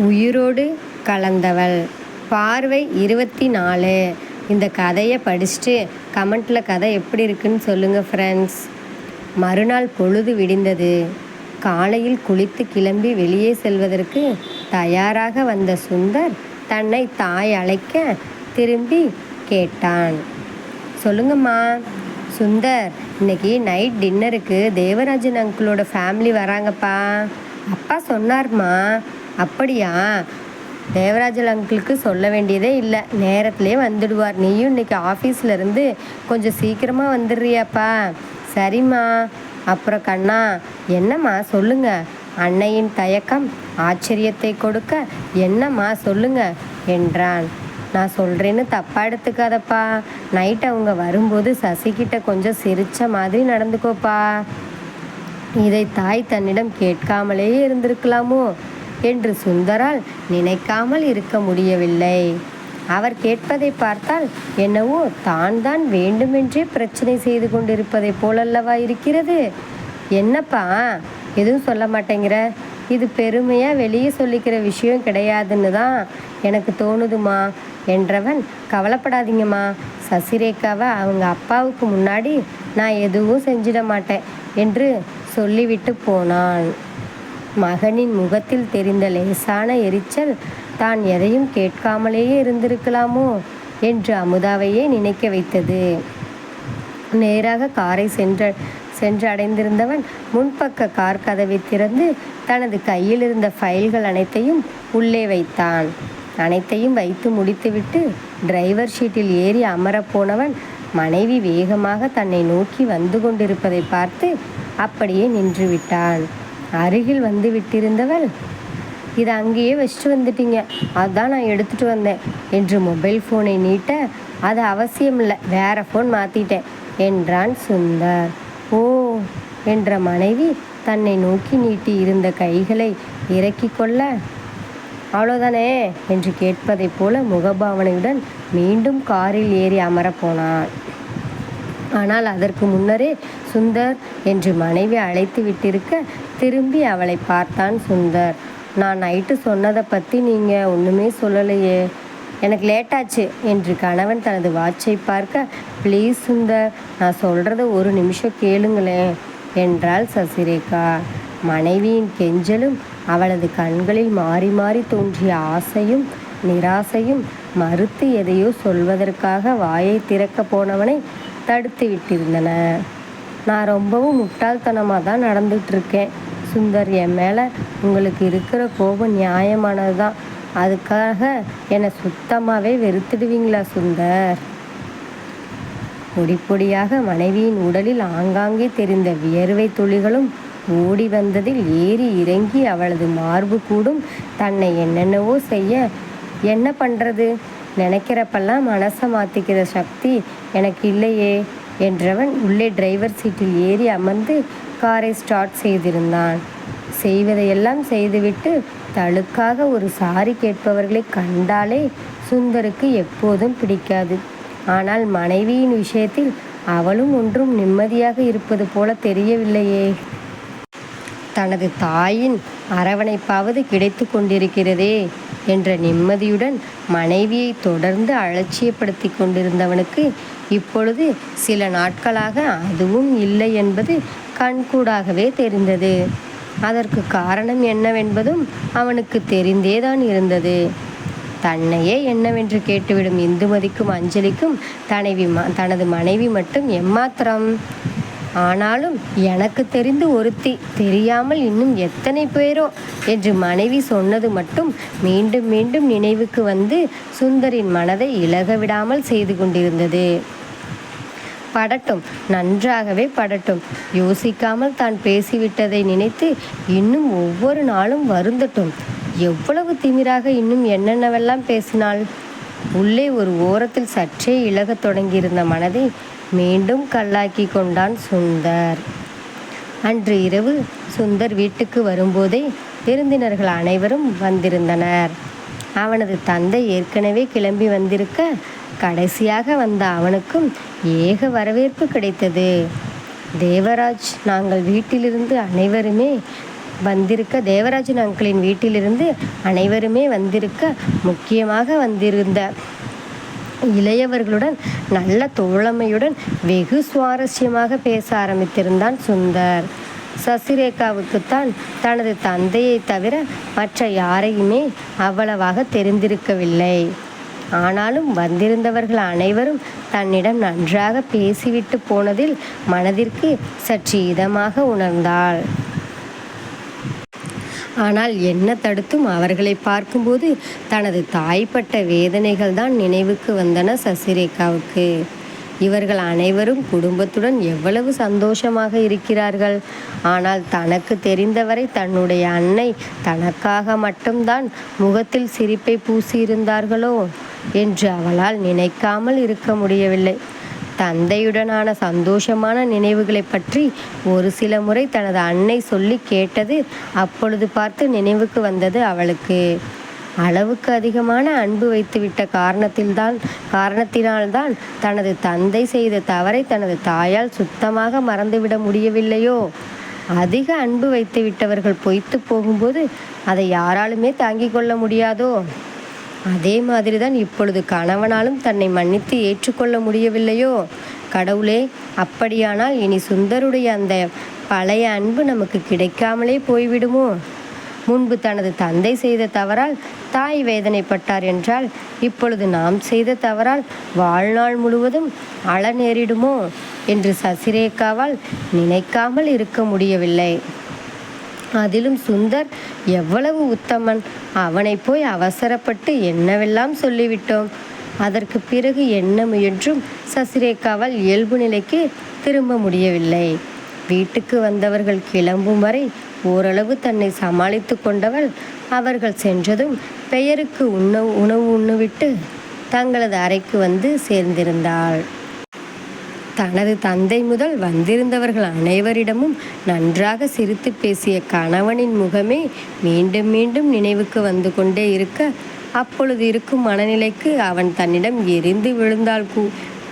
உயிரோடு கலந்தவள். பார்வை 24. இந்த கதையை படிச்சுட்டு கமெண்ட்டில் கதை எப்படி இருக்குன்னு சொல்லுங்கள் ஃப்ரெண்ட்ஸ். மறுநாள் பொழுது விடிந்தது. காலையில் குளித்து கிளம்பி வெளியே செல்வதற்கு தயாராக வந்த சுந்தர் தன்னை தாய் அழைக்க திரும்பி கேட்டான். சொல்லுங்கம்மா. சுந்தர், இன்னைக்கு நைட் டின்னருக்கு தேவராஜன் அங்கிளோட ஃபேமிலி வராங்கப்பா. அப்பா சொன்னார்மா. அப்படியா? தேவராஜன் அங்கிளுக்கு சொல்ல வேண்டியதே இல்லை, நேரத்துலேயே வந்துடுவார். நீயும் இன்னைக்கு ஆஃபீஸ்லேருந்து கொஞ்சம் சீக்கிரமாக வந்துடுறியாப்பா? சரிம்மா. அப்புறம் கண்ணா, என்னம்மா சொல்லுங்க. அன்னையின் தயக்கம் ஆச்சரியத்தை கொடுக்க, என்னம்மா சொல்லுங்க என்றான். நான் சொல்கிறேன்னு தப்பாக எடுத்துக்காதப்பா. நைட் அவங்க வரும்போது சசிக்கிட்ட கொஞ்சம் சிரித்த மாதிரி நடந்துக்கோப்பா. இதை தாய் தன்னிடம் கேட்காமலே இருந்திருக்கலாமோ என்று சுந்தரால் நினைக்காமல் இருக்க முடியவில்லை. அவர் கேட்பதை பார்த்தால் என்னவோ தான் வேண்டுமென்றே பிரச்சனை செய்து கொண்டிருப்பதை போலல்லவா இருக்கிறது. என்னப்பா எதுவும் சொல்ல மாட்டேங்கிற? இது பெருமையாக வெளியே சொல்லிக்கிற விஷயம் கிடையாதுன்னு தான் எனக்கு தோணுதுமா என்றவன், கவலைப்படாதீங்கம்மா. சசிரேகாவை அவங்க அப்பாவுக்கு முன்னாடி நான் எதுவும் செஞ்சிட மாட்டேன் என்று சொல்லிவிட்டு போனான். மகனின் முகத்தில் தெரிந்த லேசான எரிச்சல் தான் எதையும் கேட்காமலேயே இருந்திருக்கலாமோ என்று அமுதாவையே நினைக்க வைத்தது. நேராக காரை சென்று அடைந்திருந்தவன் முன்பக்க கார் கதவை திறந்து தனது கையில் இருந்த ஃபைல்கள் அனைத்தையும் உள்ளே வைத்தான். அனைத்தையும் வைத்து முடித்துவிட்டு டிரைவர் ஷீட்டில் ஏறி அமரப்போனவன் மனைவி வேகமாக தன்னை நோக்கி வந்து கொண்டிருப்பதை பார்த்து அப்படியே நின்று விட்டான். அருகில் வந்து விட்டிருந்தவள், இதை அங்கேயே வச்சுட்டு வந்துட்டீங்க, அதுதான் நான் எடுத்துகிட்டு வந்தேன் என்று மொபைல் ஃபோனை நீட்ட, அது அவசியமில்லை, வேற ஃபோன் மாற்றிட்டேன் என்றான் சுந்தர். ஓ என்ற மனைவி தன்னை நோக்கி நீட்டி இருந்த கைகளை இறக்கி கொள்ள, அவ்வளோதானே என்று கேட்பதைப் போல முகபாவனையுடன் மீண்டும் காரில் ஏறி அமரப்போனான். ஆனால் அதற்கு முன்னரே சுந்தர் என்று மனைவி அழைத்து விட்டிருக்க திரும்பி அவளை பார்த்தான் சுந்தர். நான் நைட்டு சொன்னதை பற்றி நீங்கள் ஒன்றுமே சொல்லலையே, எனக்கு லேட்டாச்சு என்று கணவன் தனது வாட்சை பார்க்க, ப்ளீஸ் சுந்தர், நான் சொல்கிறத ஒரு நிமிஷம் கேளுங்களேன் என்றாள் சசிரேகா. மனைவியின் கெஞ்சலும் அவளது கண்களில் மாறி மாறி தோன்றிய ஆசையும் நிராசையும் மறுத்து எதையோ சொல்வதற்காக வாயை திறக்க போனவனை தடுத்து விட்டிருந்தன. நான் ரொம்பவும் முட்டாள்தனமாக தான் நடந்துகிட்ருக்கேன் சுந்தர். என் மேலே உங்களுக்கு இருக்கிற கோபம் நியாயமானது தான். அதுக்காக என்னை சுத்தமாகவே வெறுத்துடுவீங்களா சுந்தர்? பொடி பொடியாக மனைவியின் உடலில் ஆங்காங்கே தெரிந்த வியர்வை துளிகளும் ஓடி வந்ததில் ஏறி இறங்கி அவளது மார்பு கூடும் தன்னை என்னென்னவோ செய்ய, என்ன பண்ணுறது, நினைக்கிறப்பெல்லாம் மனசை மாற்றிக்கிற சக்தி எனக்கு இல்லையே என்றவன் உள்ளே டிரைவர் சீட்டில் ஏறி அமர்ந்து காரை ஸ்டார்ட் செய்திருந்தான். செய்வதையெல்லாம் செய்துவிட்டு தழுக்காக ஒரு சாரி கேட்பவர்களை கண்டாலே சுந்தருக்கு எப்போதும் பிடிக்காது. ஆனால் மனைவியின் விஷயத்தில் அவளும் ஒன்றும் நிம்மதியாக இருப்பது போல தெரியவில்லையே. தனது தாயின் அரவணைப்பாவது கிடைத்து கொண்டிருக்கிறதே என்ற நிம்மதியுடன் மனைவியை தொடர்ந்து அலட்சியப்படுத்தி கொண்டிருந்தவனுக்கு இப்பொழுது சில நாட்களாக அதுவும் இல்லை என்பது கண்கூடாகவே தெரிந்தது. அதற்கு காரணம் என்னவென்பதும் அவனுக்கு தெரிந்தேதான் இருந்தது. தன்னையே என்னவென்று கேட்டுவிடும் இந்துமதிக்கும் அஞ்சலிக்கும் தனது மனைவி மட்டும் எம்மாத்திரம். ஆனாலும் எனக்கு தெரிந்து ஒருத்தி, தெரியாமல் இன்னும் எத்தனை பேரோ என்று மனைவி சொன்னது மட்டும் மீண்டும் மீண்டும் நினைவுக்கு வந்து சுந்தரின் மனதை இளக விடாமல் செய்து கொண்டிருந்தது. படட்டும், நன்றாகவே படட்டும். யோசிக்காமல் தான் பேசிவிட்டதை நினைத்து இன்னும் ஒவ்வொரு நாளும் வருந்தட்டும். எவ்வளவு திமிராக இன்னும் என்னென்னவெல்லாம் பேசினாள். உள்ளே ஒரு ஓரத்தில் சற்றே இளகத் தொடங்கியிருந்த மனதை மீண்டும் கல்லாக்கி கொண்டான் சுந்தர். அன்று இரவு சுந்தர் வீட்டுக்கு வரும்போதே விருந்தினர்கள் அனைவரும் வந்திருந்தனர். அவனது தந்தை ஏற்கனவே கிளம்பி வந்திருக்க கடைசியாக வந்த அவனுக்கும் ஏக வரவேற்பு கிடைத்தது. தேவராஜ், நாங்கள் வீட்டிலிருந்து அனைவருமே வந்திருக்க தேவராஜன் அங்கிளின் வீட்டிலிருந்து அனைவருமே வந்திருக்க முக்கியமாக வந்திருந்த இளையவர்களுடன் நல்ல தோழமையுடன் வெகு சுவாரஸ்யமாக பேச ஆரம்பித்திருந்தான் சுந்தர். சசிரேகாவுக்குத்தான் தனது தந்தையை தவிர மற்ற யாரையுமே அவ்வளவாக தெரிந்திருக்கவில்லை. ஆனாலும் வந்திருந்தவர்கள் அனைவரும் தன்னிடம் நன்றாக பேசிவிட்டு போனதில் மனதிற்கு சற்று இதமாக உணர்ந்தாள். ஆனால் என்ன தடுத்தும் அவர்களை பார்க்கும்போது தனது தாய்ப்பட்ட வேதனைகள் தான் நினைவுக்கு வந்தன சசிரேகாவுக்கு. இவர்கள் அனைவரும் குடும்பத்துடன் எவ்வளவு சந்தோஷமாக இருக்கிறார்கள். ஆனால் தனக்கு தெரிந்தவரை தன்னுடைய அன்னை தனக்காக மட்டும்தான் முகத்தில் சிரிப்பை பூசியிருந்தார்களோ என்று அவளால் நினைக்காமல் இருக்க முடியவில்லை. தந்தையுடனான சந்தோஷமான நினைவுகளை பற்றி ஒரு சில முறை தனது அன்னை சொல்லி கேட்டது அப்பொழுது பார்த்து நினைவுக்கு வந்தது அவளுக்கு. அளவுக்கு அதிகமான அன்பு வைத்துவிட்ட காரணத்தினால்தான் தனது தந்தை செய்த தவறை தனது தாயால் சுத்தமாக மறந்துவிட முடியவில்லையோ? அதிக அன்பு வைத்துவிட்டவர்கள் பொய்த்து போகும்போது அதை யாராலுமே தாங்கிக் கொள்ள முடியாதோ? அதே மாதிரிதான் இப்பொழுது கணவனாலும் தன்னை மன்னித்து ஏற்றுக்கொள்ள முடியவில்லையோ? கடவுளே, அப்படியானால் இனி சுந்தருடைய அந்த பழைய அன்பு நமக்கு கிடைக்காமலே போய்விடுமோ? முன்பு தனது தந்தை செய்த தவறால் தாய் வேதனைப்பட்டார் என்றால் இப்பொழுது நாம் செய்த தவறால் வாழ்நாள் முழுவதும் அழ நேரிடுமோ என்று சசிரேகாவால் நினைக்காமல் இருக்க முடியவில்லை. அதிலும் சுந்தர் எவ்வளவு உத்தமன்! அவனை போய் அவசரப்பட்டு என்னவெல்லாம் சொல்லிவிட்டோம். அதற்கு பிறகு என்ன முயன்றும் சசிரேகாவால் இயல்பு நிலைக்கு திரும்ப முடியவில்லை. வீட்டுக்கு வந்தவர்கள் கிளம்பும் வரை ஓரளவு தன்னை சமாளித்து கொண்டவள் அவர்கள் சென்றதும் பெயருக்கு உணவு உண்ணுவிட்டு தங்களது அறைக்கு வந்து சேர்ந்திருந்தாள். தனது தந்தை முதல் வந்திருந்தவர்கள் அனைவரிடமும் நன்றாக சிரித்து பேசிய கணவனின் முகமே மீண்டும் மீண்டும் நினைவுக்கு வந்து கொண்டே இருக்க, அப்பொழுது இருக்கும் மனநிலைக்கு அவன் தன்னிடம் எரிந்து விழுந்தால்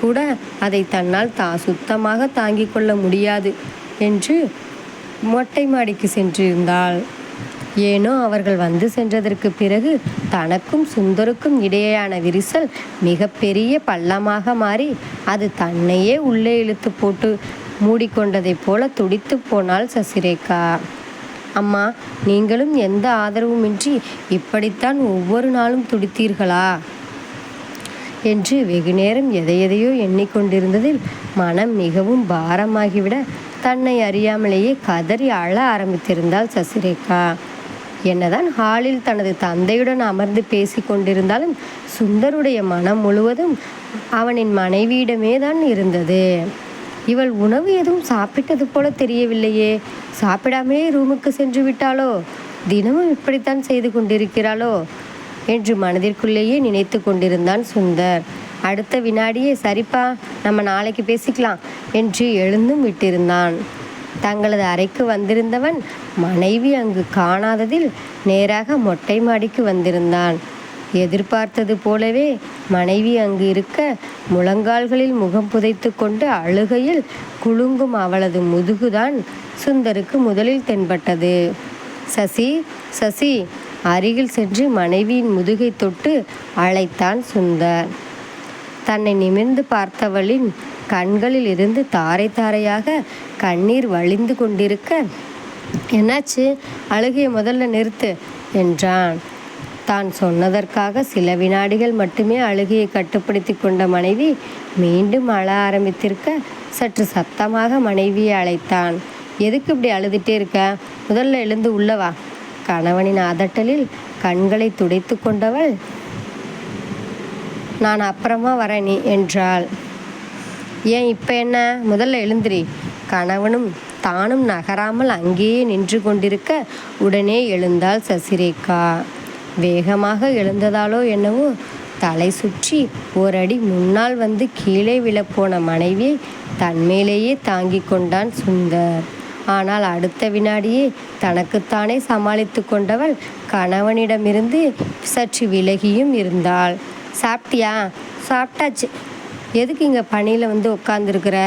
கூட அதை தன்னால் சுத்தமாக தாங்கிக் கொள்ள முடியாது என்று மொட்டை மாடிக்கு சென்றிருந்தாள். ஏனோ அவர்கள் வந்து சென்றதற்கு பிறகு தனக்கும் சுந்தருக்கும் இடையேயான விரிசல் மிக பெரிய பள்ளமாக மாறி அது தன்னையே உள்ளே இழுத்து போட்டு மூடிக்கொண்டதைப் போல துடித்து போனாள் சசிரேகா. அம்மா, நீங்களும் எந்த ஆதரவுமின்றி இப்படித்தான் ஒவ்வொரு நாளும் துடித்தீர்களா என்று வெகுநேரம் எதையெதையோ எண்ணிக்கொண்டிருந்ததில் மனம் மிகவும் பாரமாகிவிட தன்னை அறியாமலேயே கதறி அழ ஆரம்பித்திருந்தாள் சசிரேகா. என்னதான் ஹாலில் தனது தந்தையுடன் அமர்ந்து பேசி கொண்டிருந்தாலும் சுந்தருடைய மனம் முழுவதும் அவனின் மனைவியிடமே தான் இருந்தது. இவள் உணவு எதுவும் சாப்பிட்டது போல தெரியவில்லையே. சாப்பிடாமலே ரூமுக்கு சென்று விட்டாளோ? தினமும் இப்படித்தான் செய்து கொண்டிருக்கிறாளோ என்று மனதிற்குள்ளேயே நினைத்து கொண்டிருந்தான் சுந்தர். அடுத்த வினாடியே சரிப்பா, நம்ம நாளைக்கு பேசிக்கலாம் என்று எழுந்தும் விட்டிருந்தான். தங்களது அறைக்கு வந்திருந்தவன் மனைவி அங்கு காணாததில் நேராக மொட்டை மாடிக்கு வந்திருந்தான். எதிர்பார்த்தது போலவே மனைவி அங்கு இருக்க முழங்கால்களில் முகம் புதைத்து கொண்டு அழுகையில் குலுங்கும் அவளது முதுகுதான் சுந்தருக்கு முதலில் தென்பட்டது. சசி, சசி! அருகில் சென்று மனைவியின் முதுகை தொட்டு அழைத்தான் சுந்தர். தன்னை நிமிர்ந்து பார்த்தவளின் கண்களில் இருந்து தாரை தாரையாக கண்ணீர் வழிந்து கொண்டிருக்க, என்னாச்சு? அழுகையை முதல்ல நிறுத்து என்றான். தான் சொன்னதற்காக சில வினாடிகள் மட்டுமே அழுகையை கட்டுப்படுத்தி கொண்ட மனைவி மீண்டும் அழ ஆரம்பித்திருக்க சற்று சத்தமாக மனைவியை அழைத்தான். எதுக்கு இப்படி அழுதுட்டே இருக்க? முதல்ல எழுந்து உள்ளவா. கணவனின் அதட்டலில் கண்களை துடைத்து கொண்டவள், நான் அப்புறமா வரேன் நீ என்றாள். ஏன் இப்போ என்ன? முதல்ல எழுந்திரி. கணவனும் தானும் நகராமல் அங்கேயே நின்று கொண்டிருக்க உடனே எழுந்தாள் சசிரேகா. வேகமாக எழுந்ததாலோ என்னவோ தலை சுற்றி ஓரடி முன்னால் வந்து கீழே விழப்போன மனைவியை தன்மேலேயே தாங்கி கொண்டான் சுந்தர். ஆனால் அடுத்த வினாடியே தனக்குத்தானே சமாளித்து கொண்டவள் கணவனிடமிருந்து சற்று விலகியும் இருந்தாள். சாப்பிட்டியா? சாப்பிட்டாச்சு. எதுக்கு இங்கே பணியில் வந்து உட்கார்ந்துருக்கிற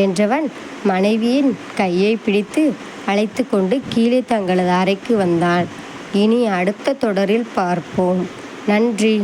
என்றவன் மனைவியின் கையை பிடித்து அழைத்து கொண்டு கீழே தங்களது அறைக்கு வந்தான். இனி அடுத்த தொடரில் பார்ப்போம். நன்றி.